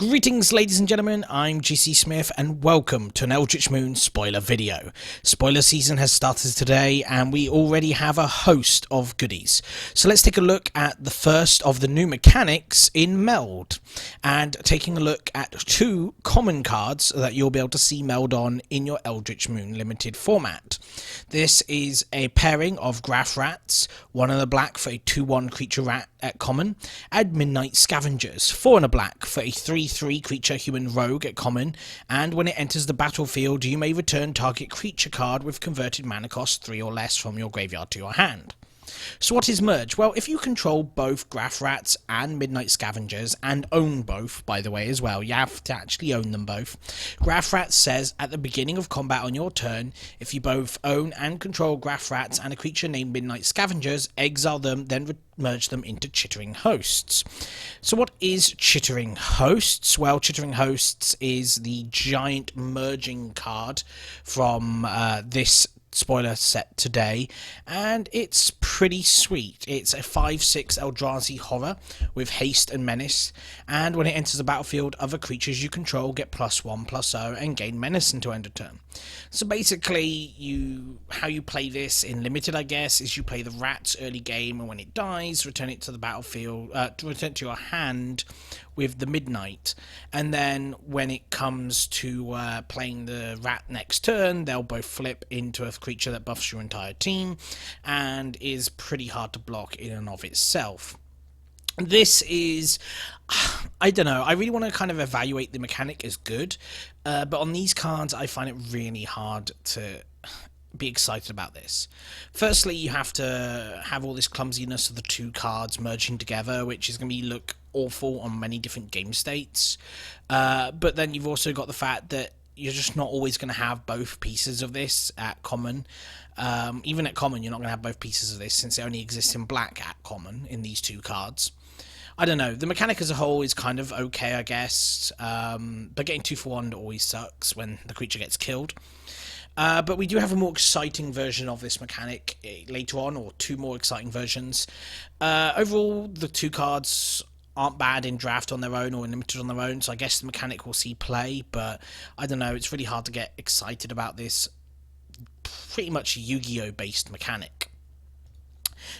Greetings ladies and gentlemen, I'm GC Smith and welcome to an Eldritch Moon spoiler video. Spoiler season has started today and we already have a host of goodies. So let's take a look at the first of the new mechanics in Meld, and taking a look at two common cards that you'll be able to see Meld on in your Eldritch Moon limited format. This is a pairing of Graph Rats, 1 and a black for a 2/1 creature rat at common, and Midnight Scavengers, 4 and a black for a 3/3 creature human rogue at common, and when it enters the battlefield you may return target creature card with converted mana cost 3 or less from your graveyard to your hand. So what is Merge? Well, if you control both Graph Rats and Midnight Scavengers, and own both, by the way, as well, you have to actually own them both, Graph Rats says at the beginning of combat on your turn, if you both own and control Graph Rats and a creature named Midnight Scavengers, exile them, then merge them into Chittering Hosts. So what is Chittering Hosts? Well, Chittering Hosts is the giant merging card from this spoiler set today, and it's pretty sweet. It's a 5/6 Eldrazi horror with haste and menace, and when it enters the battlefield, other creatures you control get +1/+0 and gain menace until end of turn. So basically, how you play this in limited, I guess, is you play the rats early game, and when it dies, return it to the battlefield, return it to your hand with the midnight, and then when it comes to playing the rat next turn, they'll both flip into a creature that buffs your entire team and is pretty hard to block in and of itself. This is, I don't know, I really want to kind of evaluate the mechanic as good, but on these cards I find it really hard to be excited about this. Firstly, you have to have all this clumsiness of the two cards merging together, which is going to look awful on many different game states, but then you've also got the fact that you're just not always going to have both pieces of this at common. Even at common you're not going to have both pieces of this, since it only exists in black at common in these two cards. I don't know, the mechanic as a whole is kind of okay, I guess, but getting 2 for 1 always sucks when the creature gets killed. But we do have a more exciting version of this mechanic later on, or two more exciting versions. Overall, the two cards aren't bad in draft on their own or in limited on their own, so I guess the mechanic will see play, but I don't know, it's really hard to get excited about this pretty much Yu-Gi-Oh based mechanic.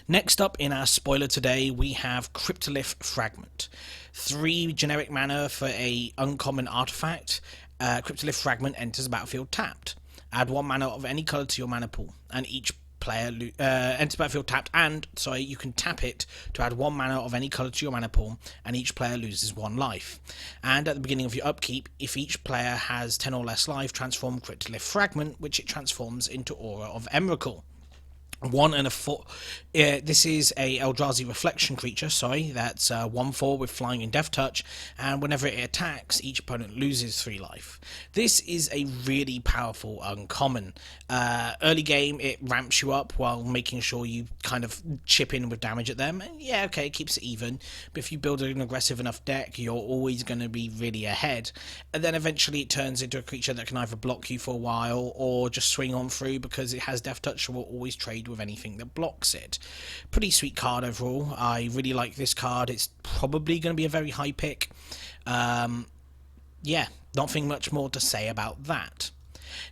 Next up in our spoiler today, we have Crypt Fragment. 3 generic mana for a uncommon artifact. Crypt Fragment enters the battlefield tapped. Add 1 mana of any colour to your mana pool, and each player enters battlefield tapped, and you can tap it to add 1 mana of any colour to your mana pool, and each player loses 1 life. And at the beginning of your upkeep, if each player has 10 or less life, transform Crypt Fragment, which it transforms into Aura of Emrakul. 1 and a 4. This is a Eldrazi reflection creature, that's 1/4 with flying and death touch, and whenever it attacks, each opponent loses 3 life. This is a really powerful uncommon. Early game, it ramps you up while making sure you kind of chip in with damage at them, and yeah, okay, it keeps it even, but if you build an aggressive enough deck, you're always going to be really ahead. And then eventually it turns into a creature that can either block you for a while, or just swing on through because it has death touch, so will always trade with anything that blocks it. Pretty sweet card overall. I really like this card. It's probably going to be a very high pick. Yeah, nothing much more to say about that.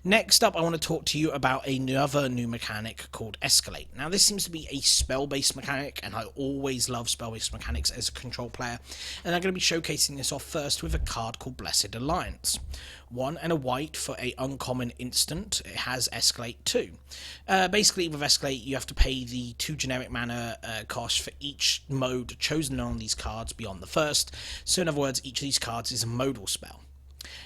Next up, I want to talk to you about another new mechanic called Escalate. Now, this seems to be a spell-based mechanic, and I always love spell-based mechanics as a control player, and I'm going to be showcasing this off first with a card called Blessed Alliance. 1 and a white for a uncommon instant. It has Escalate 2. Basically, with Escalate, you have to pay the 2 generic mana cost for each mode chosen on these cards beyond the first, so in other words, each of these cards is a modal spell.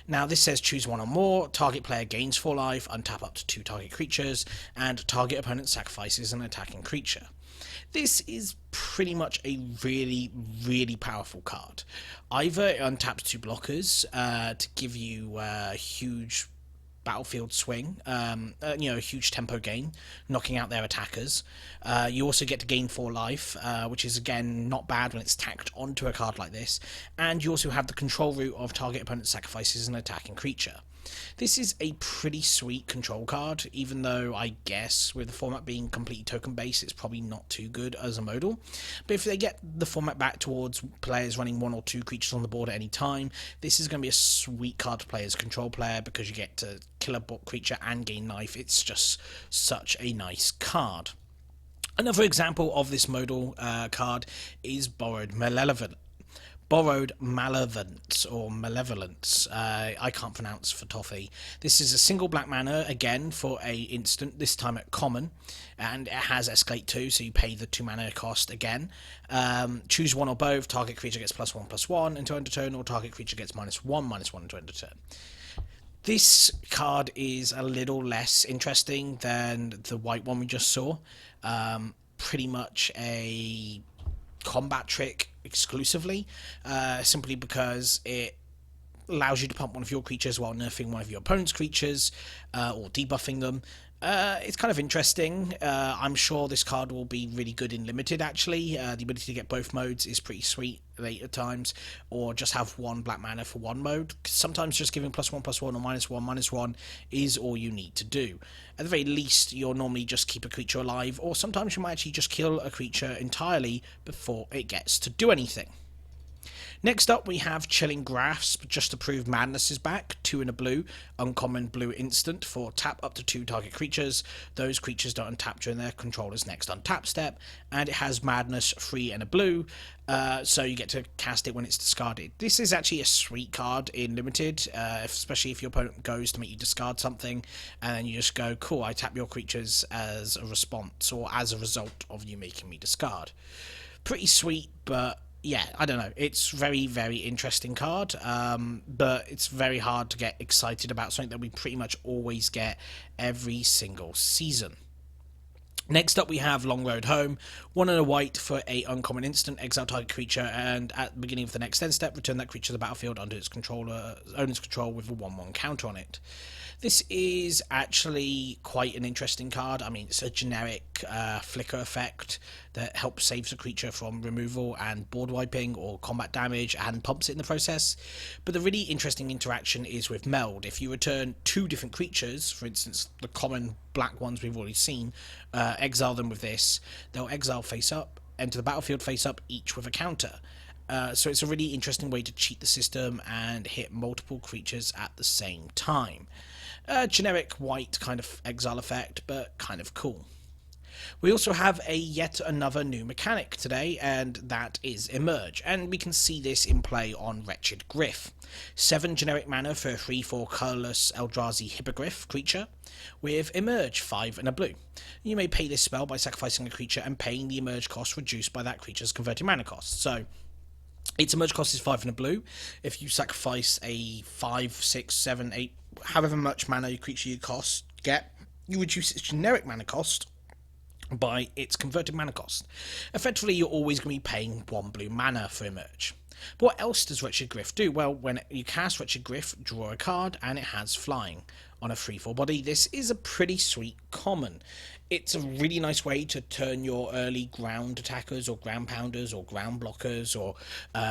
Now this says choose 1 or more, target player gains 4 life, untap up to 2 target creatures, and target opponent sacrifices an attacking creature. This is pretty much a really, really powerful card. Either it untaps 2 blockers to give you a huge battlefield swing, a huge tempo gain, knocking out their attackers. You also get to gain 4 life, which is again not bad when it's tacked onto a card like this, and you also have the control route of target opponent sacrifices an attacking creature. This is a pretty sweet control card, even though I guess with the format being completely token based, it's probably not too good as a modal. But if they get the format back towards players running 1 or 2 creatures on the board at any time, this is going to be a sweet card to play as a control player because you get to kill a creature and gain life. It's just such a nice card. Another example of this modal card is Borrowed Malevolence, or Malevolence, I can't pronounce for toffee. This is a single black mana, again, for a instant, this time at common, and it has Escalate 2, so you pay the 2 mana cost again. Choose one or both, target creature gets +1/+1 until end of turn, or target creature gets -1/-1 until end of turn. This card is a little less interesting than the white one we just saw. Pretty much a combat trick exclusively, simply because it allows you to pump one of your creatures while nerfing one of your opponent's creatures, or debuffing them. It's kind of interesting. I'm sure this card will be really good in limited, actually. The ability to get both modes is pretty sweet late at times, or just have 1 black mana for 1 mode. Sometimes just giving +1/+1 or -1/-1 is all you need to do. At the very least, you'll normally just keep a creature alive, or sometimes you might actually just kill a creature entirely before it gets to do anything. Next up, we have Chilling Grasp. Just to prove Madness is back. 2 and a blue, uncommon blue instant for tap up to 2 target creatures. Those creatures don't untap during their controller's next untap step, and it has Madness, 3 and a blue, so you get to cast it when it's discarded. This is actually a sweet card in limited, especially if your opponent goes to make you discard something, and then you just go, cool, I tap your creatures as a response, or as a result of you making me discard. Pretty sweet, but yeah, I don't know. It's very, very interesting card, but it's very hard to get excited about something that we pretty much always get every single season. Next up, we have Long Road Home. 1 and a white for a uncommon instant, exile target creature, and at the beginning of the next end step, return that creature to the battlefield under its owner's control with a 1/1 counter on it. This is actually quite an interesting card. I mean, it's a generic flicker effect that helps save the creature from removal and board wiping or combat damage and pumps it in the process. But the really interesting interaction is with Meld. If you return 2 different creatures, for instance, the common black ones we've already seen, exile them with this, they'll exile face up, enter the battlefield face up, each with a counter. So it's a really interesting way to cheat the system and hit multiple creatures at the same time. Generic white kind of exile effect, but kind of cool. We also have yet another new mechanic today, and that is Emerge, and we can see this in play on Wretched Gryff. 7 generic mana for a 3/4 colourless Eldrazi Hippogriff creature, with Emerge, 5 and a blue. You may pay this spell by sacrificing a creature and paying the Emerge cost reduced by that creature's converted mana cost. So its Emerge cost is 5 and a blue. If you sacrifice a 5, 6, 7, 8, however much mana your creature you get, you reduce its generic mana cost by its converted mana cost. Effectively, you're always going to be paying 1 blue mana for Emerge. But what else does Wretched Gryff do? Well, when you cast Wretched Gryff, draw a card, and it has flying. On a 3/4 body, this is a pretty sweet common. It's a really nice way to turn your early ground attackers or ground pounders or ground blockers or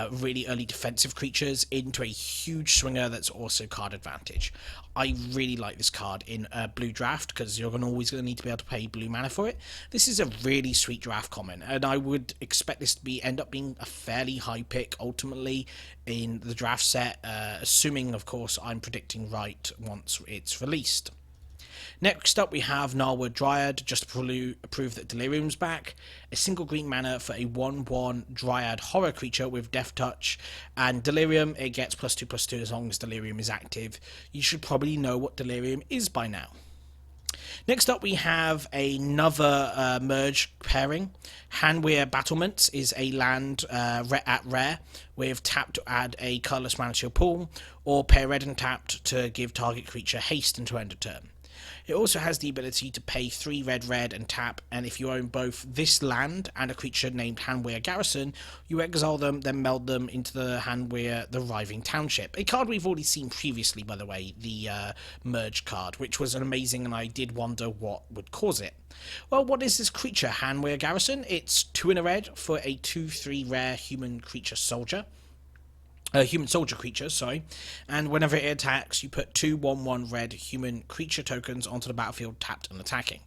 really early defensive creatures into a huge swinger that's also card advantage. I really like this card in a blue draft because you're always going to need to be able to pay blue mana for it. This is a really sweet draft common, and I would expect this to end up being a fairly high pick ultimately in the draft set, assuming, of course, I'm predicting right once it's released. Next up, we have Hanweir Dryad, just to prove that Delirium's back. A single green mana for a 1/1 Dryad horror creature with Death Touch. And Delirium, it gets +2/+2 as long as Delirium is active. You should probably know what Delirium is by now. Next up, we have another merge pairing. Hanweir Battlements is a land at rare with tap to add a colourless mana to your pool, or pair red and tapped to give target creature haste until end of turn. It also has the ability to pay 3 red and tap, and if you own both this land and a creature named Hanweir Garrison, you exile them, then meld them into the Hanweir the Riving Township. A card we've already seen previously, by the way, the merge card, which was amazing, and I did wonder what would cause it. Well, what is this creature, Hanweir Garrison? It's 2 and a red for a 2/3 rare human creature soldier. human soldier creature, sorry, and whenever it attacks, you put 2/1/1 red human creature tokens onto the battlefield, tapped and attacking.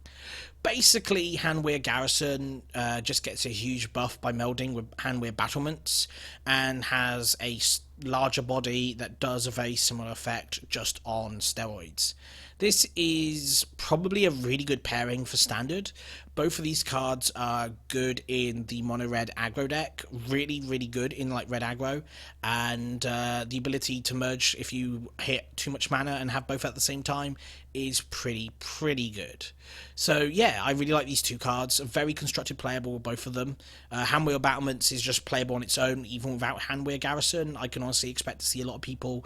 Basically, Hanweir Garrison just gets a huge buff by melding with Hanweir battlements, and has a larger body that does a very similar effect, just on steroids. This is probably a really good pairing for standard. Both of these cards are good in the mono red aggro deck, really good in like red aggro, and the ability to merge if you hit too much mana and have both at the same time is pretty good. So yeah, I really like these two cards. Very constructed playable with both of them. Hanweir Battlements is just playable on its own, even without Hanweir Garrison. I can honestly expect to see a lot of people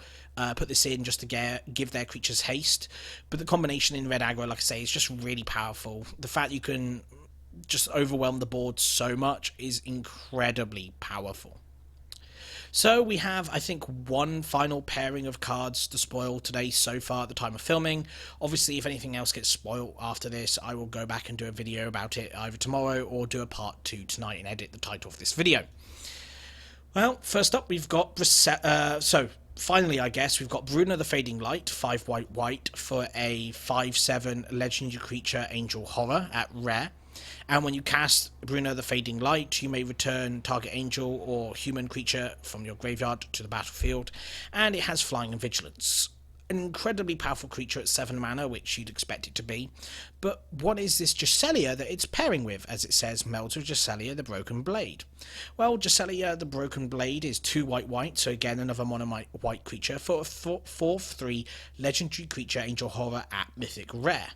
put this in just to give their creatures haste. But the combination in red aggro, like I say, is just really powerful. The fact you can just overwhelm the board so much is incredibly powerful. So we have, I think, one final pairing of cards to spoil today so far at the time of filming. Obviously, if anything else gets spoiled after this, I will go back and do a video about it either tomorrow or do a part 2 tonight and edit the title of this video. Well, first up, we've got Brisela. Finally, I guess, we've got Bruna the Fading Light, 5 white for a 5/7 legendary creature Angel Horror at rare. And when you cast Bruna the Fading Light, you may return target angel or human creature from your graveyard to the battlefield, and it has flying and vigilance. An incredibly powerful creature at 7 mana, which you'd expect it to be. But what is this Gisela that it's pairing with? As it says, melds with Gisela the Broken Blade. Well, Gisela the Broken Blade is 2 white, so again another mono white creature for a 4/3 legendary creature Angel Horror at Mythic Rare.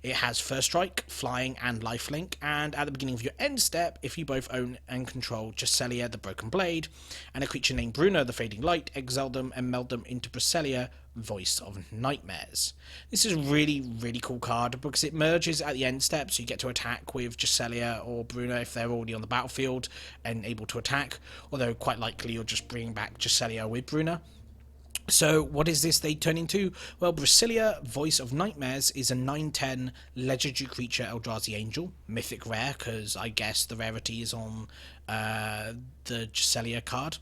It has First Strike, Flying, and Lifelink, and at the beginning of your end step, if you both own and control Gisela the Broken Blade and a creature named Bruna the Fading Light, exile them and meld them into Brisela, Voice of Nightmares. This is a really cool card because it merges at the end step, so you get to attack with Gisela or Bruna if they're already on the battlefield and able to attack, although quite likely you're just bringing back Gisela with Bruna. So what is this they turn into? Well, Brisela, Voice of Nightmares, is a 9/10 legendary creature Eldrazi Angel, mythic rare, because I guess the rarity is on the Gisela card.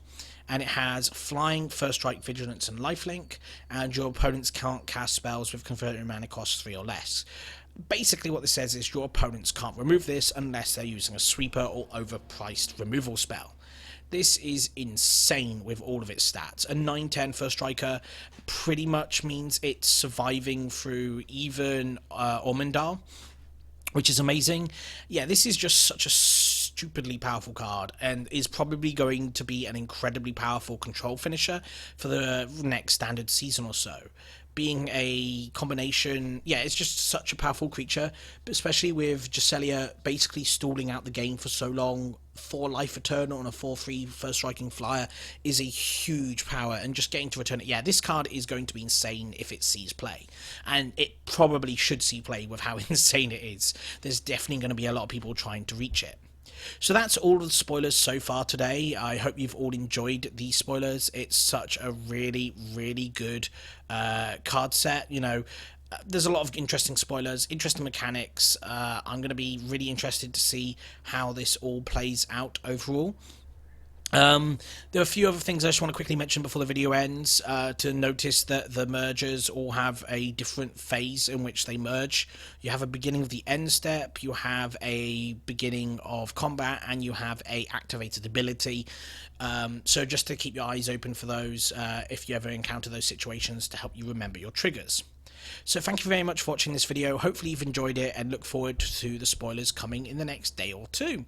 And it has Flying, First Strike, Vigilance, and Lifelink, and your opponents can't cast spells with converted mana cost 3 or less. Basically what this says is your opponents can't remove this unless they're using a sweeper or overpriced removal spell. This is insane with all of its stats. A 9/10 First Striker pretty much means it's surviving through even Ormondar, which is amazing. Yeah, this is just such a stupidly powerful card and is probably going to be an incredibly powerful control finisher for the next standard season or so. Being a combination, yeah, it's just such a powerful creature, but especially with Gisela basically stalling out the game for so long. 4 life return on a 4/3 first striking flyer is a huge power, and just getting to return it, yeah, this card is going to be insane if it sees play, and it probably should see play with how insane it is. There's definitely going to be a lot of people trying to reach it. So that's all of the spoilers so far today. I hope you've all enjoyed these spoilers. It's such a really good card set. You know, there's a lot of interesting spoilers, interesting mechanics. I'm going to be really interested to see how this all plays out overall. There are a few other things I just want to quickly mention before the video ends. To notice that the mergers all have a different phase in which they merge. You have a beginning of the end step, you have a beginning of combat, and you have a activated ability. So just to keep your eyes open for those if you ever encounter those situations, to help you remember your triggers. So thank you very much for watching this video. Hopefully you've enjoyed it and look forward to the spoilers coming in the next day or two.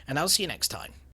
And I'll see you next time.